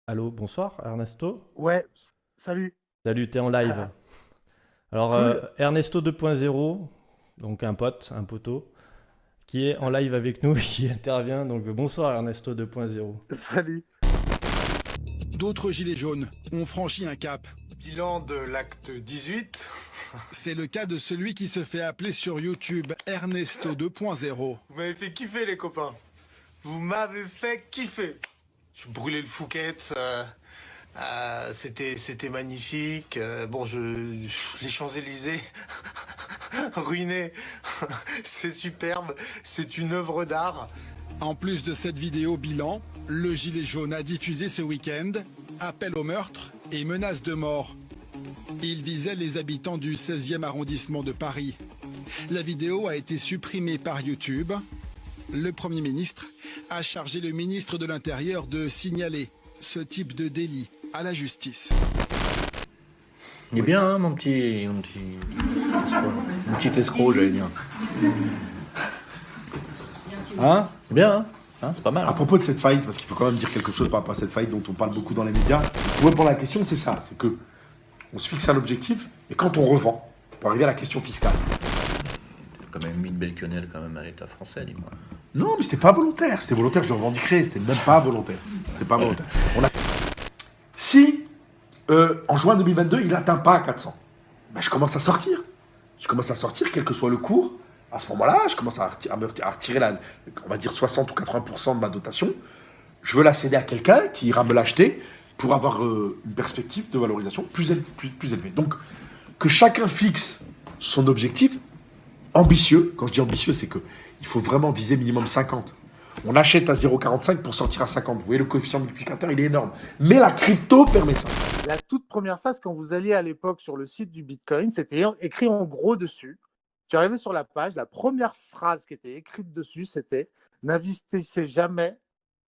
Allô, bonsoir Ernesto. Ouais, salut. Salut, t'es en live. Ah, Alors, cool. Ernesto 2.0, donc un pote, un poteau, qui est en live avec nous, qui intervient. Donc, bonsoir Ernesto 2.0. Salut. D'autres gilets jaunes ont franchi un cap. Bilan de l'acte 18. C'est le cas de celui qui se fait appeler sur YouTube Ernesto 2.0. Vous m'avez fait kiffer les copains. Vous m'avez fait kiffer. Je brûlais le Fouquet. C'était magnifique. Les Champs-Élysées ruinés. C'est superbe. C'est une œuvre d'art. En plus de cette vidéo bilan, le gilet jaune a diffusé ce week-end appel au meurtre et menace de mort. Il visait les habitants du 16e arrondissement de Paris. La vidéo a été supprimée par YouTube. Le Premier ministre a chargé le ministre de l'Intérieur de signaler ce type de délit à la justice. Il est bien, hein, mon petit escroc, j'allais dire. Hein? Bien, hein? Hein, c'est pas mal. À propos de cette faillite, parce qu'il faut quand même dire quelque chose par rapport à cette faillite dont on parle beaucoup dans les médias, pour répondre à la question, c'est ça, c'est que on se fixe un objectif et quand on revend, pour arriver à la question fiscale. Il a quand même mis de belles quenelles quand même à l'État français, dis-moi. Non, mais c'était pas volontaire, c'était volontaire, je le revendiquerai, c'était même pas volontaire. C'était pas volontaire. Si, en juin 2022, il n'atteint pas 400, ben, je commence à sortir. Je commence à sortir, quel que soit le cours. À ce moment-là, je commence à retirer, on va dire 60 ou 80% de ma dotation. Je veux la céder à quelqu'un qui ira me l'acheter pour avoir une perspective de valorisation plus élevée. Donc, que chacun fixe son objectif ambitieux. Quand je dis ambitieux, c'est que il faut vraiment viser minimum 50. On achète à 0,45 pour sortir à 50. Vous voyez, le coefficient multiplicateur, il est énorme. Mais la crypto permet ça. La toute première phase, quand vous alliez à l'époque sur le site du Bitcoin, c'était écrit en gros dessus. Tu arrivais sur la page, la première phrase qui était écrite dessus, c'était n'investissez jamais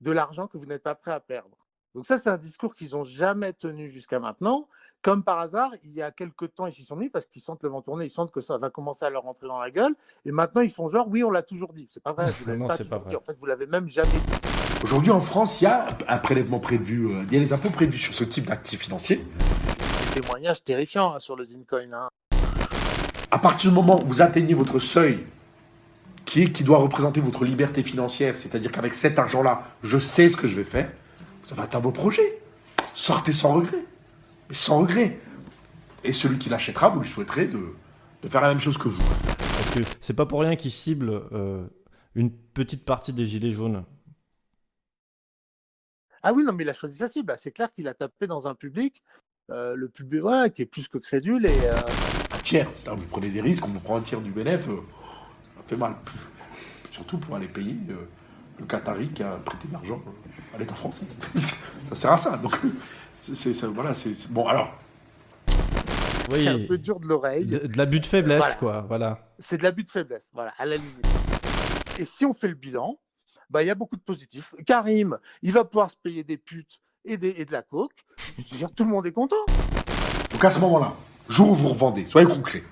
de l'argent que vous n'êtes pas prêt à perdre. Donc ça, c'est un discours qu'ils n'ont jamais tenu jusqu'à maintenant. Comme par hasard, il y a quelques temps, ils s'y sont mis parce qu'ils sentent le vent tourner, ils sentent que ça va commencer à leur rentrer dans la gueule. Et maintenant, ils font genre, oui, on l'a toujours dit. C'est pas vrai, vous ne l'avez Non, pas c'est pas toujours dit. vrai. En fait, vous l'avez même jamais dit. Aujourd'hui, en France, il y a un prélèvement prévu, il y a les impôts prévus sur ce type d'actifs financiers. Des témoignages terrifiants hein, sur le Zincoin. Hein. À partir du moment où vous atteignez votre seuil, qui doit représenter votre liberté financière, c'est-à-dire qu'avec cet argent-là, je sais ce que je vais faire, ça va atteindre vos projets. Sortez sans regret. Mais sans regret. Et celui qui l'achètera, vous lui souhaiterez de faire la même chose que vous. Parce que c'est pas pour rien qu'ils ciblent une petite partie des gilets jaunes. Ah oui, non, mais il a choisi sa cible. C'est clair qu'il a tapé dans un public, le public ouais, qui est plus que crédule. Et, Un tiers. Là, vous prenez des risques, on vous prend un tiers du bénéfice, ça fait mal. Surtout pour aller payer le Qatari qui a prêté de l'argent à l'État français. Ça sert à ça. Donc, voilà, bon, alors, Oui, c'est un peu dur de l'oreille. de l'abus de faiblesse, Voilà. quoi. Voilà. C'est de l'abus de faiblesse, voilà, à la limite. Et si on fait le bilan, bah, y a beaucoup de positifs. Karim, il va pouvoir se payer des putes et de la coke. Je veux dire, tout le monde est content. donc à ce moment-là, jour où vous revendez, soyez concret.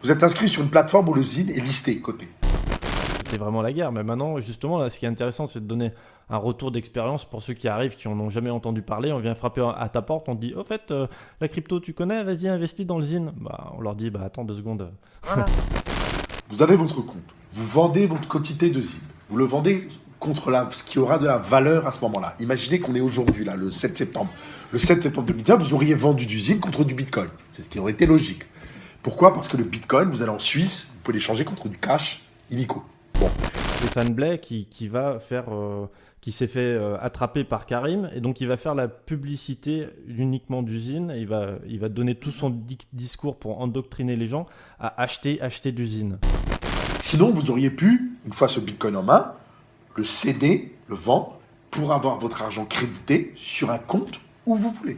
Vous êtes inscrit sur une plateforme où le ZIN est listé, coté. C'était vraiment la guerre. Mais maintenant, justement, là, ce qui est intéressant, c'est de donner un retour d'expérience pour ceux qui arrivent, qui en ont jamais entendu parler. On vient frapper à ta porte, on te dit, au fait, la crypto, tu connais? Vas-y, investis dans le ZIN. Bah, on leur dit, bah attends 2 secondes. Voilà. Vous avez votre compte. Vous vendez votre quantité de ZIN. Vous le vendez contre ce qui aura de la valeur à ce moment-là. Imaginez qu'on est aujourd'hui, là, le 7 septembre. Le 7 septembre 2019, vous auriez vendu du ZIN contre du Bitcoin. C'est ce qui aurait été logique. Pourquoi? Parce que le Bitcoin, vous allez en Suisse, vous pouvez l'échanger contre du cash illico. Bon, Stéphane Blais qui va faire, qui s'est fait attraper par Karim et donc il va faire la publicité uniquement d'usine. Il va donner tout son discours pour endoctriner les gens à acheter d'usine. sinon, vous auriez pu, une fois ce Bitcoin en main, le céder, le vendre, pour avoir votre argent crédité sur un compte où vous voulez.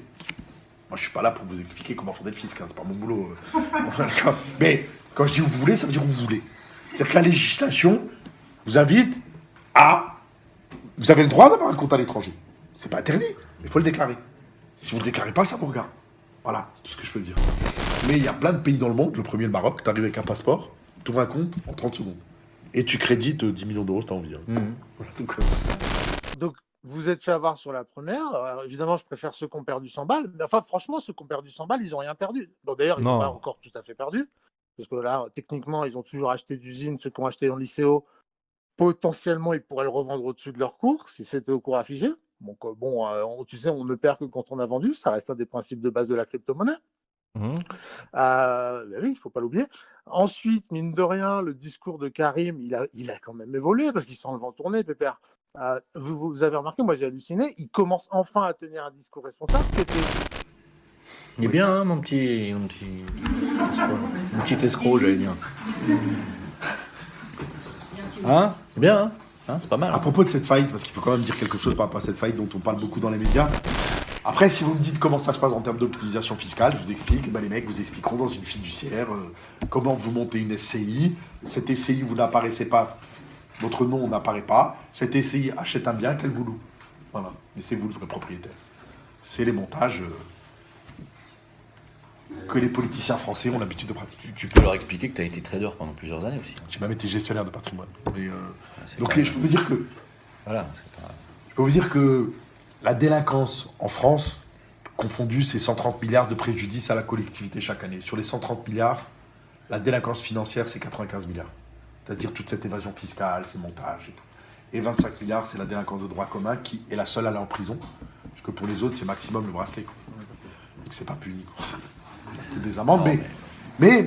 Moi, je suis pas là pour vous expliquer comment fonder le fisc, hein, c'est pas mon boulot. Mais quand je dis où vous voulez, ça veut dire où vous voulez. C'est-à-dire que la législation vous invite à... Vous avez le droit d'avoir un compte à l'étranger. C'est pas interdit, mais il faut le déclarer. Si vous ne le déclarez pas, ça vous regarde. Voilà, c'est tout ce que je peux dire. Mais il y a plein de pays dans le monde, le premier le Maroc, tu arrives avec un passeport, tu ouvres un compte en 30 secondes. Et tu crédites 10 millions d'euros si tu as envie. Hein. Voilà, donc, Donc, vous êtes fait avoir sur la première. Alors, évidemment, je préfère ceux qui ont perdu 100 balles. Mais enfin, franchement, ceux qui ont perdu 100 balles, ils n'ont rien perdu. Bon, d'ailleurs, ils n'ont pas Non. encore tout à fait perdu. Parce que là, techniquement, ils ont toujours acheté d'usine. Ceux qui ont acheté dans l'ICO, potentiellement, ils pourraient le revendre au-dessus de leur cours, si c'était au cours affigé. Donc, tu sais, on ne perd que quand on a vendu. Ça reste un des principes de base de la crypto-monnaie. Mhm. Oui, il ne faut pas l'oublier. Ensuite, mine de rien, le discours de Karim, il a quand même évolué parce qu'il sent le vent tourner, Pépère. Vous avez remarqué, moi j'ai halluciné, il commence enfin à tenir un discours responsable qui était... Il est bien, hein, mon petit escroc, j'allais dire. Hein? C'est bien, hein? Hein, c'est pas mal. À propos de cette faillite, parce qu'il faut quand même dire quelque chose par rapport à cette faillite dont on parle beaucoup dans les médias. Après, si vous me dites comment ça se passe en termes d'optimisation fiscale, je vous explique. Les mecs vous expliqueront dans une fiduciaire comment vous montez une SCI. Cette SCI, vous n'apparaissez pas, votre nom n'apparaît pas. Cette SCI achète un bien qu'elle vous loue. Voilà. Mais c'est vous le vrai propriétaire. C'est les montages que les politiciens français ont l'habitude de pratiquer. Tu peux leur expliquer que tu as été trader pendant plusieurs années aussi. J'ai même été gestionnaire de patrimoine. Mais, donc, quand je peux vous dire que... Voilà, c'est pas... Je peux vous dire que la délinquance en France, confondue, c'est 130 milliards de préjudice à la collectivité chaque année. Sur les 130 milliards, la délinquance financière, c'est 95 milliards. C'est-à-dire toute cette évasion fiscale, ces montages et tout. Et 25 milliards, c'est la délinquance de droit commun qui est la seule à aller en prison. Parce que pour les autres, c'est maximum le bracelet. Quoi. Donc c'est pas puni. Quoi. Des amendes, Non, mais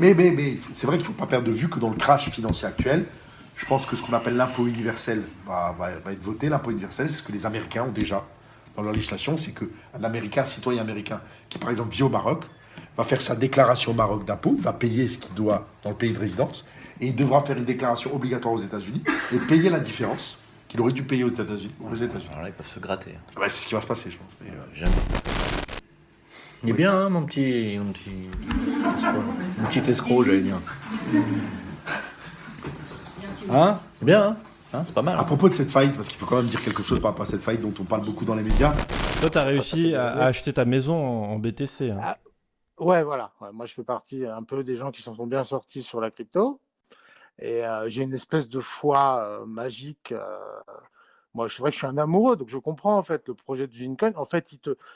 c'est vrai qu'il ne faut pas perdre de vue que dans le crash financier actuel, je pense que ce qu'on appelle l'impôt universel va être voté. L'impôt universel, c'est ce que les Américains ont déjà dans leur législation, c'est qu'un Américain, un citoyen américain, qui par exemple vit au Maroc, va faire sa déclaration au Maroc d'impôt, va payer ce qu'il doit dans le pays de résidence, et il devra faire une déclaration obligatoire aux États-Unis et payer la différence qu'il aurait dû payer aux États-Unis. Alors là, ils peuvent se gratter. Ouais, c'est ce qui va se passer, je pense. Mais, Jamais. Il est bien, hein, mon petit escroc, j'allais dire. Hein? C'est bien, hein? Hein, c'est pas mal. à propos de cette faillite, parce qu'il faut quand même dire quelque chose par rapport à cette faillite dont on parle beaucoup dans les médias. Toi, tu as réussi à acheter ta maison en BTC. Hein. Ah, ouais, voilà. Ouais, moi, je fais partie un peu des gens qui s'en sont bien sortis sur la crypto. Et j'ai une espèce de foi magique. Moi, c'est vrai que je suis un amoureux, donc je comprends en fait le projet de Vincoin. En fait,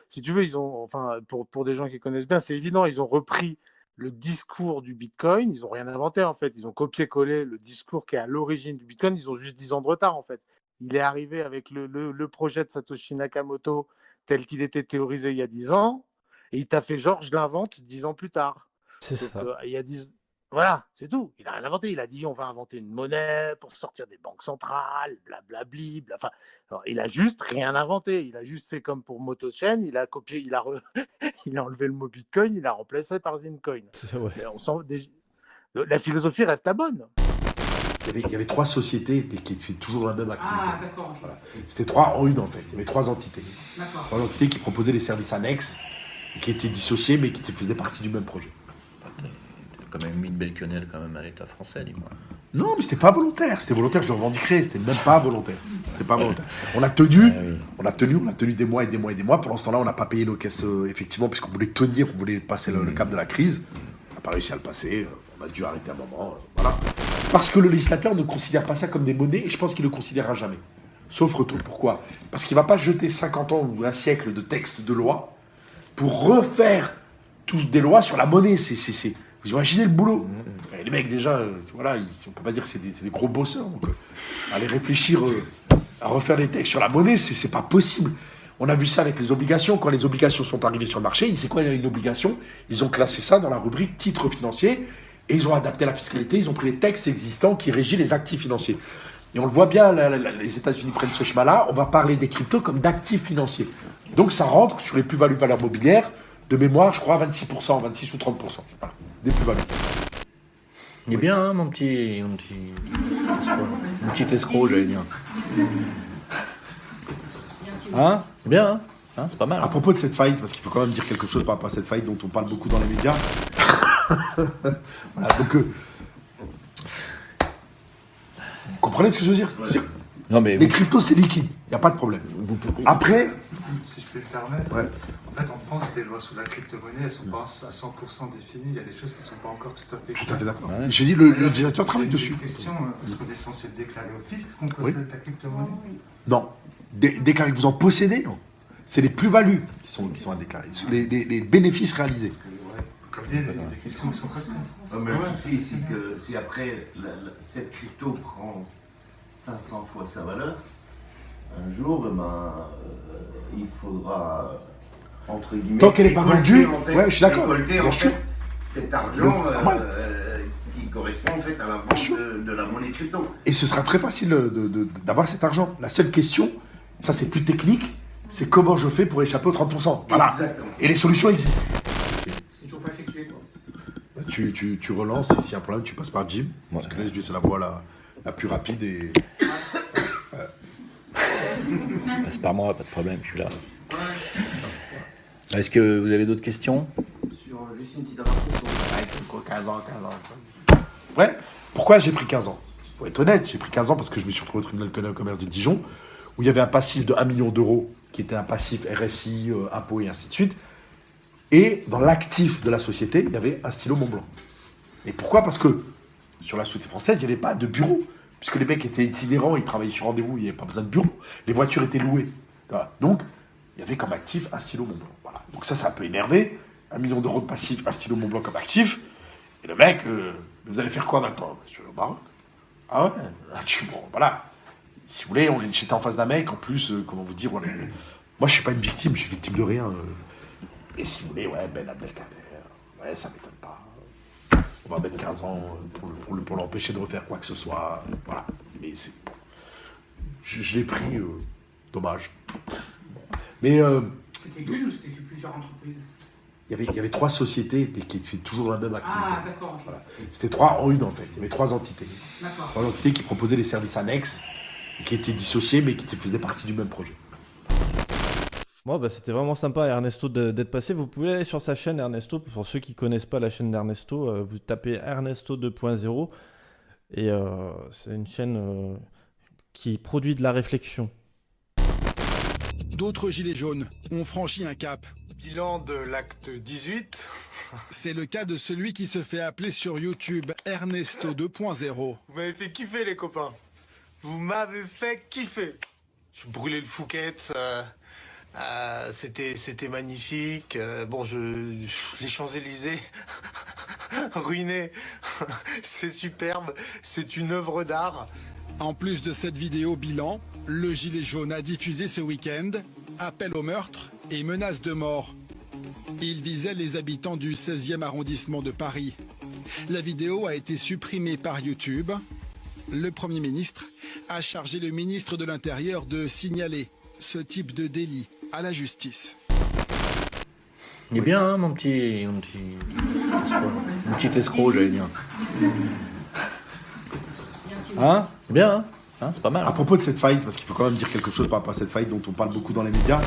si tu veux, ils ont, enfin, pour des gens qui connaissent bien, c'est évident, ils ont repris le discours du Bitcoin. Ils n'ont rien inventé en fait. Ils ont copié-collé le discours qui est à l'origine du Bitcoin. Ils ont juste 10 ans de retard en fait. Il est arrivé avec le projet de Satoshi Nakamoto tel qu'il était théorisé il y a 10 ans. Et il t'a fait genre, je l'invente 10 ans plus tard. C'est Donc, ça. il y a 10... Voilà, c'est tout. Il n'a rien inventé. Il a dit on va inventer une monnaie pour sortir des banques centrales, blablabli. Enfin, alors, il a juste rien inventé. Il a juste fait comme pour MotoChain. Il a copié, il a enlevé le mot Bitcoin, il l'a remplacé par Zincoin. Ouais. Mais on sent la philosophie reste la bonne. Il y avait 3 sociétés mais qui faisaient toujours la même activité. Ah, d'accord. Ok. Voilà. C'était 3 en une en fait. Il y avait 3 entités. D'accord. 3 entités qui proposaient des services annexes, et qui étaient dissociés mais qui faisaient partie du même projet. T'as quand même mis de belle quenelle quand même à l'État français, dis-moi. Non, mais c'était pas volontaire. C'était volontaire, je le revendiquerai. C'était même pas volontaire. C'était pas volontaire. On a tenu des mois et des mois et des mois. Pendant ce temps-là, on n'a pas payé nos caisses, effectivement, puisqu'on voulait tenir, on voulait passer le cap de la crise. On n'a pas réussi à le passer. On a dû arrêter un moment. Voilà. Parce que le législateur ne considère pas ça comme des monnaies et je pense qu'il ne le considérera jamais. Sauf retour. Pourquoi? Parce qu'il ne va pas jeter 50 ans ou un siècle de textes de loi pour refaire tous des lois sur la monnaie. Vous imaginez le boulot? Et les mecs, déjà, voilà, on ne peut pas dire que c'est des gros bosseurs. Donc, aller réfléchir à refaire des textes sur la monnaie, c'est pas possible. On a vu ça avec les obligations. Quand les obligations sont arrivées sur le marché, c'est quoi une obligation? Ils ont classé ça dans la rubrique titres financiers et ils ont adapté la fiscalité. Ils ont pris les textes existants qui régissent les actifs financiers. Et on le voit bien, les États-Unis prennent ce chemin-là. On va parler des cryptos comme d'actifs financiers. Donc ça rentre sur les plus-values valeurs mobilières. De mémoire, je crois, 26%, 26 ou 30%. Voilà, des plus-values. Il est bien, hein, mon petit escroc, j'allais dire. Hein? C'est bien, hein? Hein, c'est pas mal. À propos de cette faillite, parce qu'il faut quand même dire quelque chose par rapport à cette faillite dont on parle beaucoup dans les médias. Voilà, donc... vous comprenez ce que je veux dire? Non, mais Les cryptos, c'est liquide, il n'y a pas de problème. Après... Si je peux me permettre, Ouais. en fait, en France, les lois sur la crypto-monnaie, elles ne sont pas à 100% définies. Il y a des choses qui ne sont pas encore tout à fait Tout à fait d'accord. Ouais. J'ai dit, le législateur travaille dessus. Une question, est-ce qu'on est censé le déclarer au fisc qu'on Oui. possède la crypto-monnaie? Non. Déclarer que vous en possédez, non. C'est les plus-values qui sont à déclarer, les bénéfices réalisés. Comme dit, les questions sont faciles. Non, mais le souci, c'est que si après cette crypto prend 500 fois sa valeur, un jour, il faudra, entre guillemets, Tant qu'elle n'est pas vendue, en fait, ouais, je suis d'accord. récolter, Bien en sûr. fait, cet argent C'est normal. qui correspond en fait à la vente de la monnaie crypto. Et ce sera très facile d'avoir cet argent. La seule question, ça c'est plus technique, c'est comment je fais pour échapper aux 30%. Voilà. Exactement. Et les solutions existent. C'est toujours pas effectué, quoi. Tu relances, et s'il y a un problème, tu passes par Jim. Parce que là, c'est la voie la plus rapide et... Passe par moi, pas de problème, je suis là. Est-ce que vous avez d'autres questions? Sur juste une petite avancée sur le 15 ans. Ouais. Pourquoi j'ai pris 15 ans? Faut être honnête, j'ai pris 15 ans parce que je me suis retrouvé au tribunal de commerce de Dijon, où il y avait un passif de 1 million d'euros, qui était un passif RSI, impôts et ainsi de suite. Et dans l'actif de la société, il y avait un stylo Montblanc. Et pourquoi? Parce que sur la société française, il n'y avait pas de bureau. Puisque les mecs étaient itinérants, ils travaillaient sur rendez-vous, il n'y avait pas besoin de bureau. Les voitures étaient louées. Voilà. Donc, il y avait comme actif un stylo Montblanc. Voilà. Donc ça a un peu énervé. 1 million d'euros de passif, un stylo Montblanc comme actif. Et le mec, vous allez faire quoi maintenant? Je vais au Maroc. Ah ouais? Bon, voilà. Si vous voulez, j'étais en face d'un mec, en plus, comment vous dire, moi je suis pas une victime, je suis victime de rien. Et si vous voulez, ouais, Ben Abdelkader, ouais, ça m'étonne pas. On va mettre 15 ans pour l'empêcher de refaire quoi que ce soit. Voilà. Mais c'est bon. Je l'ai pris, dommage. Mais C'était qu'une ou c'était que plusieurs entreprises? il y avait 3 sociétés, mais qui faisaient toujours la même activité. Ah, d'accord, ok. Voilà. C'était 3 en une en fait. Il y avait 3 entités. D'accord. 3 entités qui proposaient des services annexes, et qui étaient dissociés, mais qui faisaient partie du même projet. Moi, c'était vraiment sympa, Ernesto, d'être passé. Vous pouvez aller sur sa chaîne, Ernesto. Pour ceux qui ne connaissent pas la chaîne d'Ernesto, vous tapez Ernesto 2.0. Et c'est une chaîne qui produit de la réflexion. D'autres gilets jaunes ont franchi un cap. Bilan de l'acte 18. C'est le cas de celui qui se fait appeler sur YouTube Ernesto 2.0. Vous m'avez fait kiffer, les copains. Vous m'avez fait kiffer. Je brûlais le Fouquet. C'était magnifique. Les Champs-Élysées ruinés. C'est superbe. C'est une œuvre d'art. En plus de cette vidéo bilan, le gilet jaune a diffusé ce week-end appel au meurtre et menace de mort. Il visait les habitants du 16e arrondissement de Paris. La vidéo a été supprimée par YouTube. Le Premier ministre a chargé le ministre de l'Intérieur de signaler ce type de délit à la justice. Il est bien, hein, mon petit escroc, j'allais dire. Hein? Bien, hein? C'est pas mal. À propos de cette faillite, parce qu'il faut quand même dire quelque chose par rapport à cette faillite dont on parle beaucoup dans les médias,